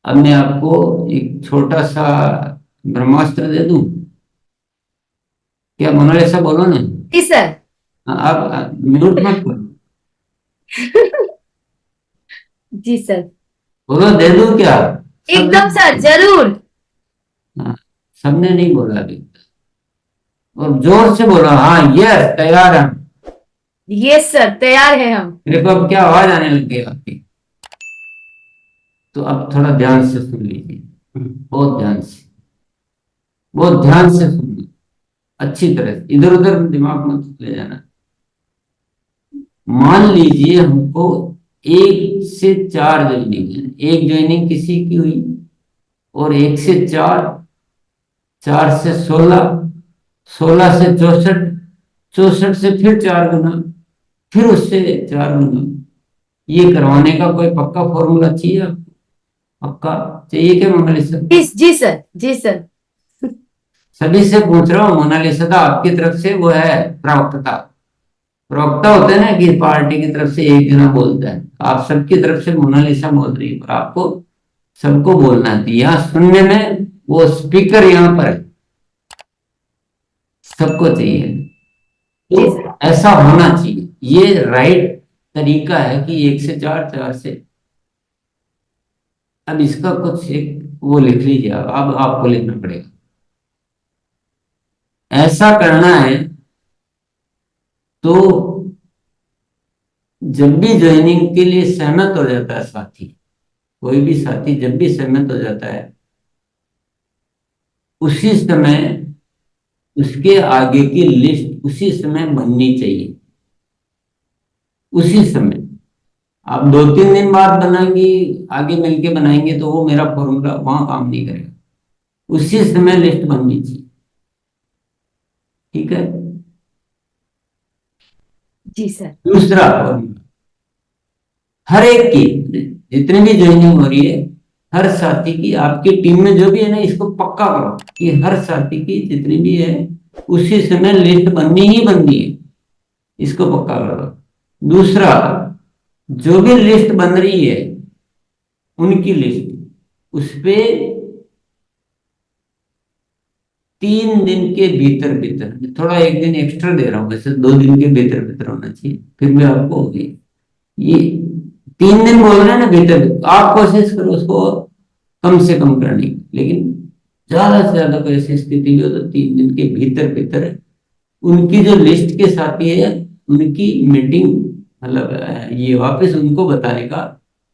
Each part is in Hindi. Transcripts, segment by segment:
अब मैं आपको एक छोटा सा ब्रह्मास्त्र दे दूं। क्या मोनालिसा बोलो ना। जी सर। हाँ, आप म्यूट मत करो। जी सर। बोलो दे दूं क्या। सबने एकदम सर, जरूर। हाँ, सबने नहीं बोला अभी। और जोर से बोलो, हाँ यस तैयार है। यस सर, तैयार है हम। मेरे को अब क्या आवाज आने लग गई आपकी। तो अब थोड़ा ध्यान से सुन लीजिए। बहुत ध्यान से। बहुत ध्यान से सुनिए। अच्छी तरह से इधर उधर दिमाग मत ले जाना। मान लीजिए हमको एक से चार ज्वाइनिंग है, एक ज्वाइनिंग किसी की हुई और एक से चार, चार से 16, 16 से 64, 64 से फिर चार गुना, फिर उससे चार गुना। ये करवाने का कोई पक्का फॉर्मूला चाहिए आपको? पक्का चाहिए क्या मोनालिसा? जी जी सर, जी सर। सभी से पूछ रहा हूँ, मोनालिसा तो आपकी तरफ से वो है प्रवक्ता। प्रवक्ता होते हैं ना कि पार्टी की तरफ से एक जना बोलता है, आप सबकी तरफ से मोनालिसा बोल रही है, पर आपको सबको बोलना है यहाँ सुनने में। वो स्पीकर यहाँ पर है, सबको चाहिए। जी सर। तो ऐसा होना चाहिए। ये राइट तरीका है कि एक से चार, चार से। अब इसका कुछ एक वो लिख लीजिए, अब आपको लिखना पड़ेगा। ऐसा करना है तो जब भी ज्वाइनिंग के लिए सहमत हो जाता है साथी, कोई भी साथी जब भी सहमत हो जाता है, उसी समय उसके आगे की लिस्ट उसी समय बननी चाहिए। उसी समय। आप 2-3 दिन बाद बनाएंगी, आगे मिलके बनाएंगे तो वो मेरा फॉर्मूला वहां काम नहीं करेगा। उसी समय लिस्ट बननी चाहिए। ठीक है। जी सर। दूसरा फॉर्मूला, हर एक की, जितनी भी ज्वाइनिंग हो रही है, हर साथी की, आपकी टीम में जो भी है ना, इसको पक्का करो कि हर साथी की जितनी भी है उसी समय लिस्ट बननी ही बननी है। इसको पक्का करो। दूसरा, जो भी लिस्ट बन रही है उनकी लिस्ट उस पे 3 दिन के भीतर भीतर, मैं थोड़ा एक दिन एक्स्ट्रा दे रहा हूँ, वैसे 2 दिन के भीतर भीतर होना चाहिए, फिर भी आपको होगी ये। 3 दिन बोल रहे हैं ना भीतर, आप कोशिश करो उसको कम से कम करने की, लेकिन ज्यादा से ज्यादा कोई ऐसी स्थिति भी हो तो 3 दिन के भीतर भीतर उनकी जो लिस्ट के साथी है उनकी मीटिंग, मतलब ये वापस उनको बताने का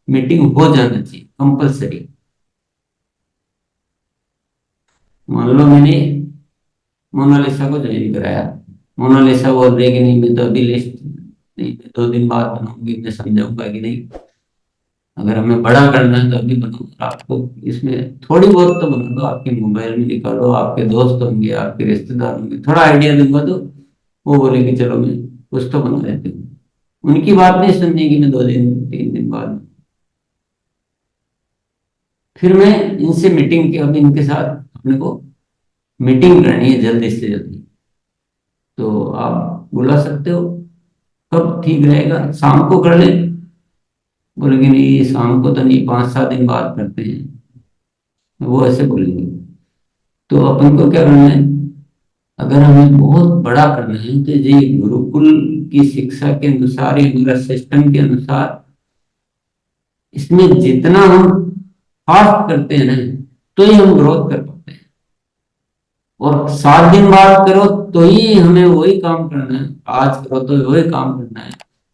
मीटिंग हो जाना चाहिए कंपलसरी। मान लो मैंने मोनालिसा को ज्वाइन कराया, मोनालिसा बोल रही है कि नहीं मैं तो अभी लिस्ट नहीं, मैं 2 दिन बाद बनाऊंगी, मैं समझाऊंगा कि नहीं, अगर हमें बड़ा करना है तो अभी बनाओ। आपको इसमें थोड़ी बहुत तो बना दो, आपके मोबाइल में निकालो, आपके दोस्त होंगे, आपके रिश्तेदार होंगे, थोड़ा आइडिया दूंगा तो वो बोले कि चलो मैं कुछ तो बना देती हूँ। उनकी बात नहीं सुननी कि मैं 2 दिन 3 दिन बाद। फिर मैं इनसे मीटिंग के, अब इनके साथ अपने को मीटिंग करनी है जल्दी से जल्दी। तो आप बुला सकते हो, कब ठीक रहेगा, शाम को कर लें? बोलेंगे नहीं शाम को तो नहीं, 5-7 दिन बाद करते हैं, वो ऐसे बोलेंगे। तो अपन को क्या करना है, अगर हमें बहुत बड़ा करना है तो ये गुरुकुल की शिक्षा के अनुसार या हमारा सिस्टम के अनुसार इसमें जितना हम फास्ट करते हैं ना, तो ही हम ग्रोथ कर पाते हैं। और 7 दिन बाद करो तो ही हमें वही काम करना है, आज करो तो वही काम करना है।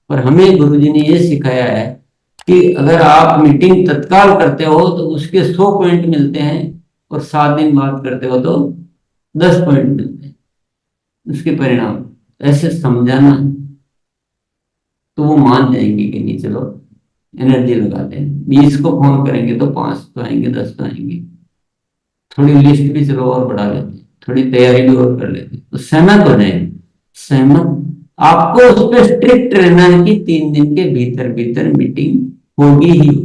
पर हमें गुरुजी ने ये सिखाया है कि अगर आप मीटिंग तत्काल करते हो तो उसके 100 पॉइंट मिलते हैं, और 7 दिन बाद करते हो तो 10 पॉइंट मिलते हैं उसके परिणाम। ऐसे समझाना तो वो मान जाएंगे कि नहीं चलो एनर्जी लगाते हैं। 20 को फोन करेंगे तो 5 तो आएंगे, 10 तो आएंगे। थोड़ी लिस्ट भी चलो और बढ़ा लेते हैं, थोड़ी तैयारी भी और कर लेते हैं, तो सहमत हो जाएंगे। सहमत। आपको उस पर स्ट्रिक्ट रहना है कि 3 दिन के भीतर भीतर मीटिंग होगी ही।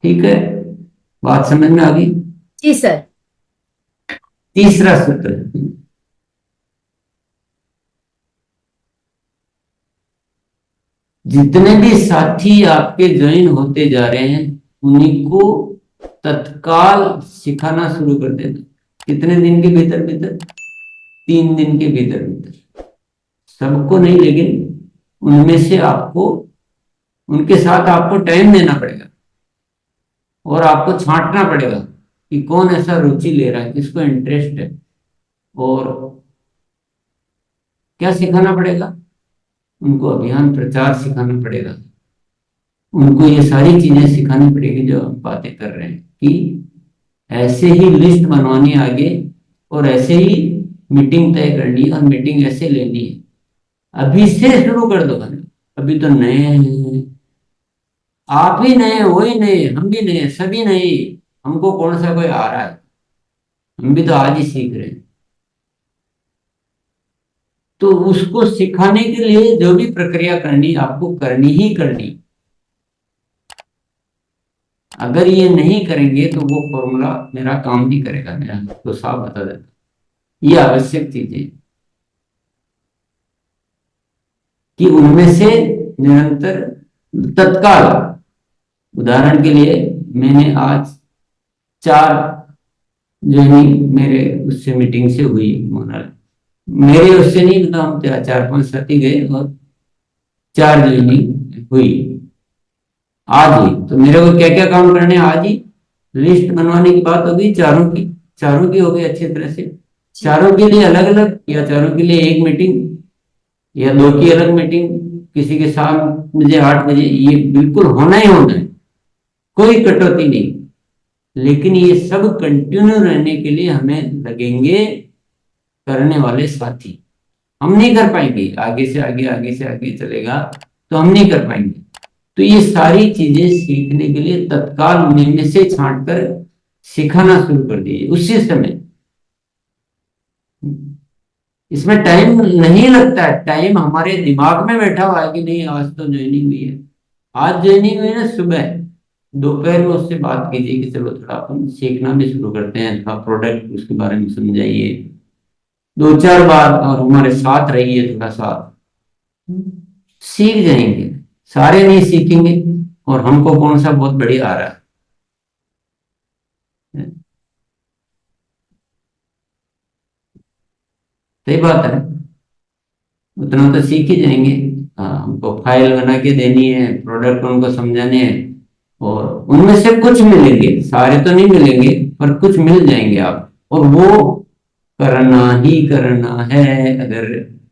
ठीक है, बात समझ में आ गई? जी सर। तीसरा सूत्र, जितने भी साथी आपके ज्वाइन होते जा रहे हैं उन्हीं को तत्काल सिखाना शुरू कर देना। कितने दिन के भीतर भीतर? 3 दिन के भीतर भीतर। सबको नहीं, लेकिन उनमें से आपको, उनके साथ आपको टाइम देना पड़ेगा और आपको छांटना पड़ेगा कि कौन ऐसा रुचि ले रहा है, किसको इंटरेस्ट है। और क्या सिखाना पड़ेगा? उनको अभियान प्रचार सिखाना पड़ेगा। उनको ये सारी चीजें सिखानी पड़ेगी जो हम बातें कर रहे हैं, कि ऐसे ही लिस्ट बनवानी आगे, और ऐसे ही मीटिंग तय करनी है, और मीटिंग ऐसे लेनी है। अभी से शुरू कर दो। अभी तो नए हैं, आप ही नए, वो ही नए, हम भी नए, सभी नए। हमको कौन सा कोई आ रहा है? हम भी तो आज ही सीख रहे हैं। तो उसको सिखाने के लिए जो भी प्रक्रिया करनी, आपको करनी ही करनी। अगर ये नहीं करेंगे तो वो फॉर्मूला मेरा काम नहीं करेगा। मेरा तो साफ बता देता, ये आवश्यक चीजें कि उनमें से निरंतर, तत्काल। उदाहरण के लिए मैंने आज 4 जो है मेरे उससे मीटिंग से हुई, मोनल मेरे उससे नहीं, मतलब हम 4-5 साथी गए और 4 जो है हुई आज ही। तो मेरे को क्या क्या काम करने हैं आज ही, लिस्ट बनवाने की बात होगी चारों की, चारों की हो गई अच्छी तरह से। चारों के लिए अलग अलग, या चारों के लिए एक मीटिंग, या 2 की अलग मीटिंग, किसी के साथ मुझे 8 बजे, ये बिल्कुल होना ही होना है, कोई कटौती नहीं। लेकिन ये सब कंटिन्यू रहने के लिए हमें लगेंगे करने वाले साथी। हम नहीं कर पाएंगे, आगे से आगे, आगे से आगे चलेगा तो हम नहीं कर पाएंगे। तो ये सारी चीजें सीखने के लिए तत्काल उन्हीं में से छांट कर सिखाना शुरू कर दीजिए उसी समय। इसमें टाइम नहीं लगता है, टाइम हमारे दिमाग में बैठा हुआ है कि नहीं आज तो ज्वाइनिंग हुई है। आज ज्वाइनिंग हुई ना सुबह, दोपहर में उससे बात कीजिए कि चलो थोड़ा अपन सीखना भी शुरू करते हैं, थोड़ा प्रोडक्ट उसके बारे में समझाइए 2-4 बार, और हमारे साथ रहिए, थोड़ा सा सीख जाएंगे। सारे नहीं सीखेंगे, और हमको कौन सा बहुत बढ़िया आ रहा है। सही बात है, उतना तो सीख ही जाएंगे। हाँ, हमको फाइल बना के देनी है, प्रोडक्ट उनको समझाने हैं, और उनमें से कुछ मिलेंगे, सारे तो नहीं मिलेंगे, पर कुछ मिल जाएंगे आप, और वो करना ही करना है। अगर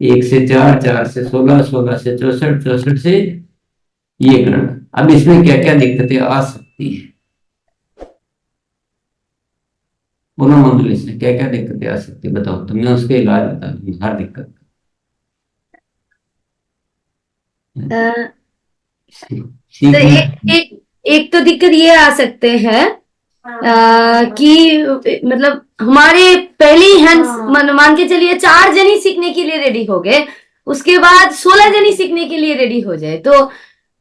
1 से 4, 4 से 16, 16 से 64, 64 से ये करना। अब इसमें क्या क्या दिक्कतें आ सकती है, बोलो मंडली से क्या क्या दिक्कतें आ सकती है, बताओ, तो मैं उसके इलाज बता दूंगा हर दिक्कत अ, का। तो सीखने। एक तो दिक्कत ये आ सकते हैं कि मतलब हमारे पहले ही हैंड मान के चलिए 4 जन ही सीखने के लिए रेडी हो गए, उसके बाद 16 जन ही सीखने के लिए रेडी हो जाए, तो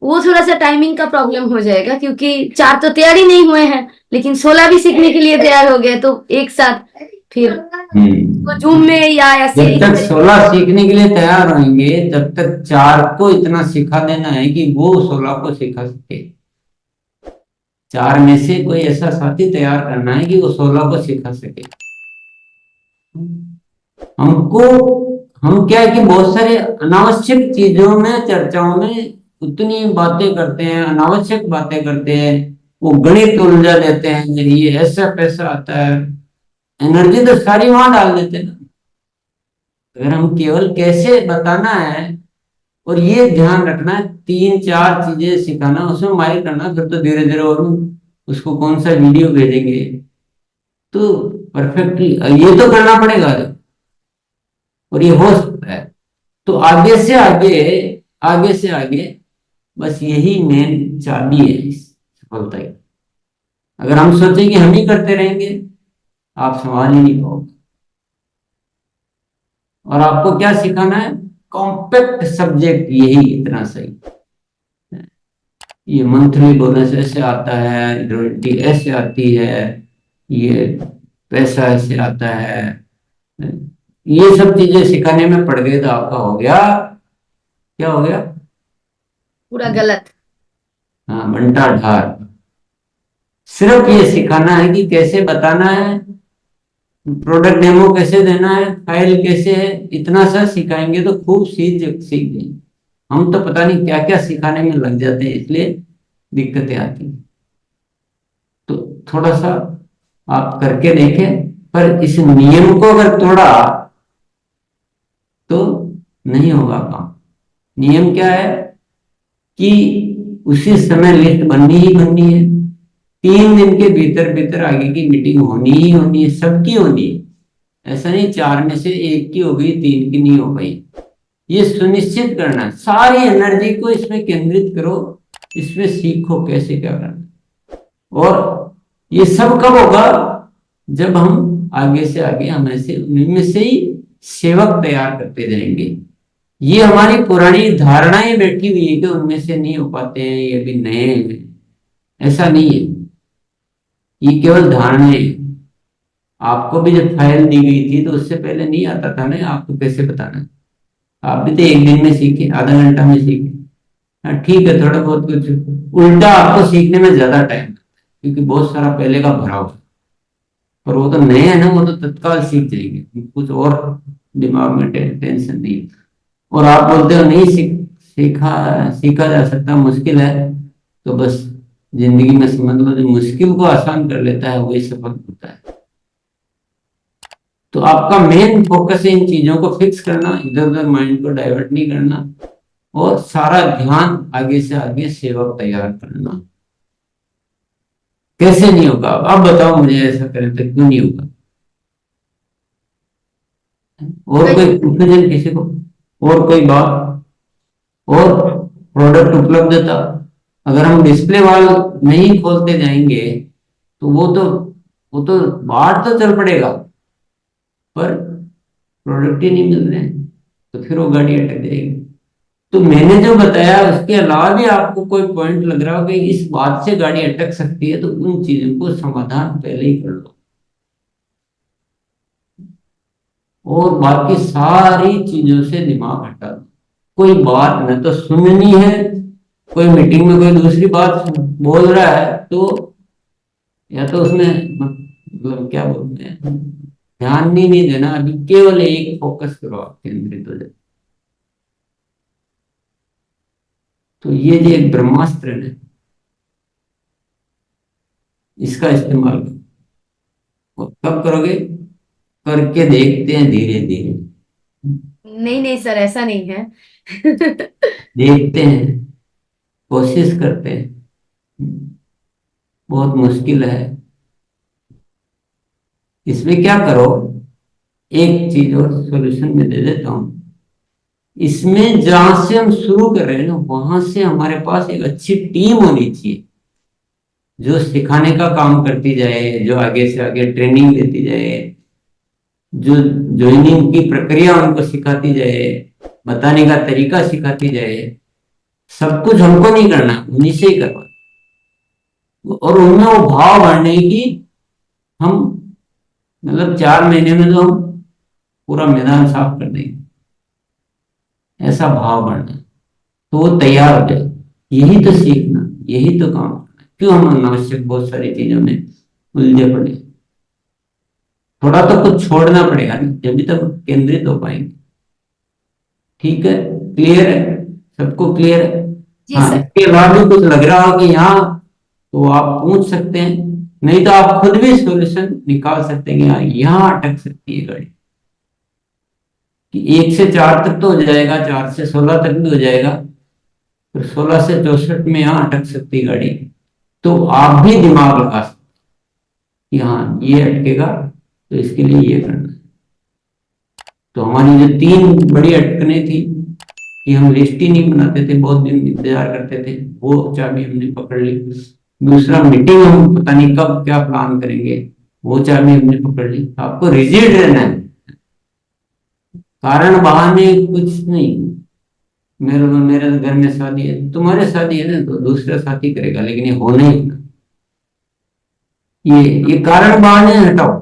वो थोड़ा सा टाइमिंग का प्रॉब्लम हो जाएगा, क्योंकि 4 तो तैयार ही नहीं हुए हैं, लेकिन 16 भी सीखने के लिए तैयार हो गए, तो एक साथ फिर तो जूम में या ऐसे जब तक 16 सीखने के लिए तैयार होंगे, तब तक 4 को इतना सिखा देना है कि वो 16 को सिखा सके। 4 में से कोई ऐसा साथी तैयार करना है कि वो 16 को सिखा सके। हमको, हम क्या है कि बहुत सारे अनावश्यक चीजों में, चर्चाओं में उतनी बातें करते हैं, अनावश्यक बातें करते हैं, वो गणित उलझा देते हैं, ये ऐसा पैसा आता है, एनर्जी तो सारी वहां डाल देते हैं ना। अगर हम केवल कैसे बताना है, और ये ध्यान रखना है, 3-4 चीजें सिखाना, उसमें माहिर करना, फिर तो धीरे धीरे और उसको कौन सा वीडियो भेजेंगे तो परफेक्टली ये तो करना पड़ेगा, और ये हो सकता है। तो आगे से आगे, आगे से आगे, बस यही मेन चाबी है इस सफलता की। अगर हम सोचें कि हम ही करते रहेंगे, आप संभाल ही नहीं पाओगे। और आपको क्या सिखाना है? कॉम्पैक्ट सब्जेक्ट, यही इतना सही। ये मंथली बोनस ऐसे आता है, रॉयल्टी ऐसे आती है, ये पैसा ऐसे आता है, ये सब चीजें सिखाने में पड़ गए तो आपका हो गया, क्या हो गया? पूरा गलत। हाँ, बंटा ढार। सिर्फ ये सिखाना है कि कैसे बताना है, प्रोडक्ट डेमो कैसे देना है, फाइल कैसे है, इतना सा सिखाएंगे तो खूब सीख जाएंगे। हम तो पता नहीं क्या क्या सिखाने में लग जाते हैं, इसलिए दिक्कतें आती हैं। तो थोड़ा सा आप करके देखें, पर इस नियम को अगर तोड़ा तो नहीं होगा काम। नियम क्या है कि उसी समय लिस्ट बननी ही बननी है, 3 दिन के भीतर भीतर आगे की मीटिंग होनी ही होनी है, सबकी होनी है। ऐसा नहीं 4 में से 1 की हो गई, 3 की नहीं हो गई। ये सुनिश्चित करना, सारी एनर्जी को इसमें केंद्रित करो, इसमें सीखो कैसे क्या करना। और ये सब कब होगा, जब हम आगे से आगे उनमें से ही सेवक तैयार करते जाएंगे। ये हमारी पुरानी धारणाएं बैठी हुई है कि उनमें से नहीं हो पाते हैं, ये भी नए हैं। ऐसा नहीं है, ये केवल धारणाएं हैं। आपको भी जब फाइल दी गई थी तो उससे पहले नहीं आता था ना, आपको कैसे बताना। आप भी तो 1 दिन में सीखे, आधा घंटा में सीखे। हाँ ठीक है, थोड़ा बहुत कुछ उल्टा आपको सीखने में ज्यादा टाइम, क्योंकि बहुत सारा पहले का भरा हुआ। पर वो तो नए हैं ना, वो तो तत्काल सीख जाएंगे, कुछ और दिमाग में टेंशन नहीं। और आप बोलते हो नहीं सीखा सीखा जा सकता, मुश्किल है, तो बस जिंदगी में समझ लो जो मुश्किल को आसान कर लेता है वही सफल होता है। तो आपका मेन फोकस है इन चीजों को फिक्स करना, इधर उधर माइंड को डाइवर्ट नहीं करना, और सारा ध्यान आगे से आगे सेवक तैयार करना। कैसे नहीं होगा अब बताओ मुझे, ऐसा करें तो क्यों नहीं होगा? और कोई कंफ्यूजन किसी को, और कोई बात? और प्रोडक्ट उपलब्धता, अगर हम डिस्प्ले वॉल नहीं खोलते जाएंगे तो वो तो बाहर तो चल पड़ेगा, पर प्रोडक्ट ही नहीं मिल रहे हैं, तो फिर वो गाड़ी अटक जाएगी। तो मैंने जो बताया उसके अलावा भी आपको कोई पॉइंट लग रहा हो कि इस बात से गाड़ी अटक सकती है, तो उन चीजों को समाधान पहले ही कर लो, और बाकी सारी चीजों से दिमाग हटा दो। कोई बात न तो सुननी है, कोई मीटिंग में कोई दूसरी बात बोल रहा है तो या तो उसमें मतलब क्या बोलते हैं, ध्यान नहीं देना। अभी केवल एक फोकस करो, आप केंद्रित हो जाए। तो ये जो एक ब्रह्मास्त्र है, इसका इस्तेमाल करो। और कब करोगे? करके देखते हैं धीरे धीरे। नहीं नहीं सर, ऐसा नहीं है। देखते हैं, कोशिश करते हैं, बहुत मुश्किल है। इसमें क्या करो, एक चीज और सॉल्यूशन में दे देता हूं। इसमें जहां से हम शुरू कर रहे हैं ना, वहां से हमारे पास एक अच्छी टीम होनी चाहिए, जो सिखाने का काम करती जाए, जो आगे से आगे ट्रेनिंग देती जाए, जो ज्वाइनिंग की प्रक्रिया उनको सिखाती जाए, बताने का तरीका सिखाती जाए। सब कुछ हमको नहीं करना, उन्हीं से ही करवाना। और उनमें वो भाव भरने की, हम मतलब 4 महीने में तो हम पूरा मैदान साफ कर देंगे, ऐसा भाव बढ़ना, तो वो तैयार हो जाए। यही तो सीखना, यही तो काम करना। क्यों हम अनावश्यक बहुत सारी चीजों में उलझे पड़े? थोड़ा तो कुछ छोड़ना पड़ेगा ना, जब भी तक केंद्रित हो पाएंगे। ठीक है, क्लियर है, सबको क्लियर है? जी हाँ, सर। इसके अलावा भी कुछ लग रहा हो कि यहाँ, तो आप पूछ सकते हैं, नहीं तो आप खुद भी सॉल्यूशन निकाल सकते हैं कि हाँ यहाँ अटक सकती है गाड़ी, कि 1 से 4 तक तो हो जाएगा, 4 से 16 तक भी हो जाएगा, फिर 16 से 64 में यहाँ अटक सकती है गाड़ी। तो आप भी दिमाग लगा सकते कि हाँ ये अटकेगा, तो इसके लिए ये करना है। तो हमारी जो 3 बड़ी अटकने थी कि हम लिस्ट ही नहीं बनाते थे, बहुत दिन इंतजार करते थे, वो चाबी हमने पकड़ ली। दूसरा, मीटिंग हम पता नहीं कब क्या प्लान करेंगे, वो चाबी हमने पकड़ ली। आपको रिजिड रहना है, कारण बहाने कुछ नहीं। मेरे घर में शादी है, तुम्हारे शादी है ना, तो दूसरा साथी करेगा, लेकिन ये होना ही होगा। ये कारण बहाने हटाओ,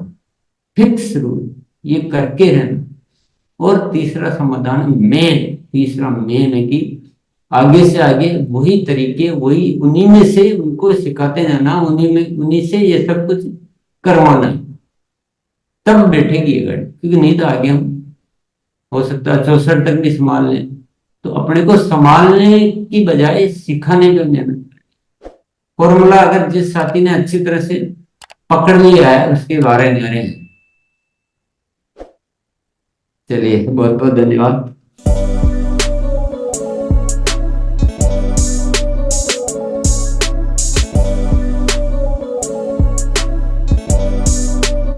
फिक्स रूल, ये करके रहना। और तीसरा समाधान, तीसरा मेन है कि आगे से आगे वही तरीके, वही उन्हीं में से उनको सिखाते जाना, उन्हीं से ये सब कुछ करवाना, तब बैठेगी ये गाड़ी। क्योंकि नहीं तो आगे हम हो सकता है 64 तक भी संभाल लें। तो अपने को संभालने की बजाय सिखाने पे मेहनत करें। फॉर्मूला अगर जिस साथी ने अच्छी तरह से पकड़ लिया है उसके बारे में। चलिए, बहुत बहुत धन्यवाद।